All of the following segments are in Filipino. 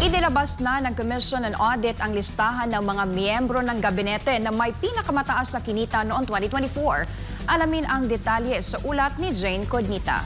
Inilabas na ng Commission on Audit ang listahan ng mga miyembro ng gabinete na may pinakamataas na kinita noong 2024. Alamin ang detalye sa ulat ni Jane Codnita.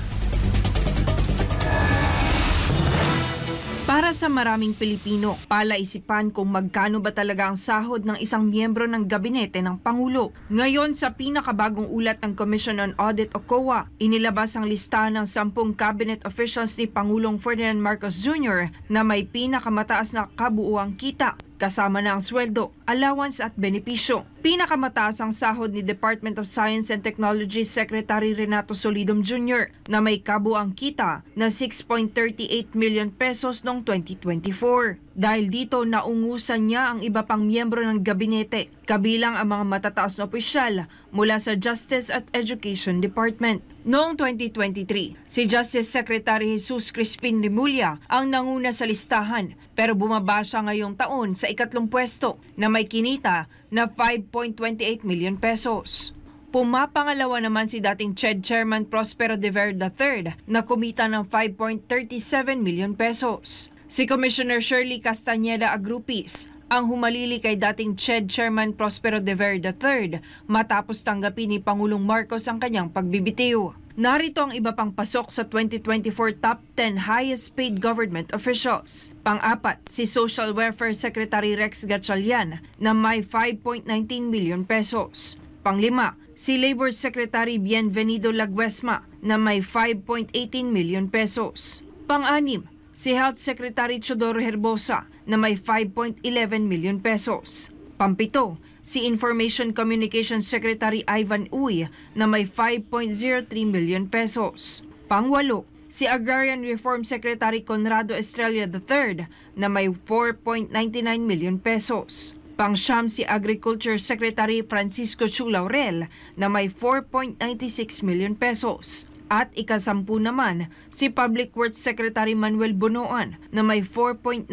Para sa maraming Pilipino, palaisipan kung magkano ba talaga ang sahod ng isang miyembro ng gabinete ng Pangulo. Ngayon sa pinakabagong ulat ng Commission on Audit o COA, inilabas ang listahan ng 10 cabinet officials ni Pangulong Ferdinand Marcos Jr. na may pinakamataas na kabuuang kita, kasama na ang sweldo, allowance at benepisyo. Pinakamataas ang sahod ni Department of Science and Technology Secretary Renato Solidum Jr. na may kabuuang kita na 6.38 million pesos noong 2024. Dahil dito naungusan niya ang iba pang miyembro ng gabinete, kabilang ang mga matataas na opisyal mula sa Justice at Education Department. Noong 2023, si Justice Secretary Jesus Crispin Remulla ang nanguna sa listahan, pero bumaba siya ngayong taon sa ikatlong pwesto na may kinita na 5.28 million pesos. Pumapangalawa naman si dating CHED Chairman Prospero De Vera III na kumita ng 5.37 million pesos. Si Commissioner Shirley Castañeda Agrupis ang humalili kay dating CHED Chairman Prospero De Vera III matapos tanggapin ni Pangulong Marcos ang kanyang pagbibitiw. Narito ang iba pang pasok sa 2024 Top 10 Highest Paid Government Officials. Pang-apat, si Social Welfare Secretary Rex Gatchalian na may 5.19 million pesos. Pang-lima, si Labor Secretary Bienvenido Laguesma na may 5.18 million pesos. Pang-anim, si Health Secretary Chodoro Herbosa na may 5.11 million pesos. Pampito, si Information Communications Secretary Ivan Uy na may 5.03 million pesos. Pangwalo, si Agrarian Reform Secretary Conrado Estrella III na may 4.99 million pesos. Pangsyam, si Agriculture Secretary Francisco Chu Laurel na may 4.96 million pesos. At ikasampu naman, si Public Works Secretary Manuel Bonoan na may 4.95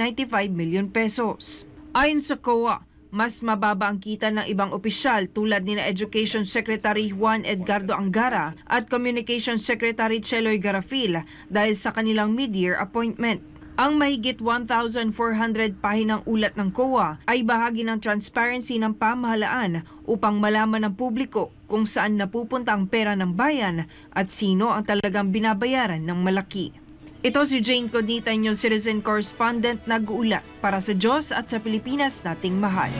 million pesos. Ayon sa COA, mas mababa ang kita ng ibang opisyal tulad ni Education Secretary Juan Edgardo Angara at Communications Secretary Cheloy Garafil dahil sa kanilang mid-year appointment. Ang mahigit 1,400 pahinang ulat ng COA ay bahagi ng transparency ng pamahalaan upang malaman ng publiko kung saan napupunta ang pera ng bayan at sino ang talagang binabayaran ng malaki. Ito si Jane Codnita, inyong citizen correspondent, nag-uulat para sa Diyos at sa Pilipinas nating mahal.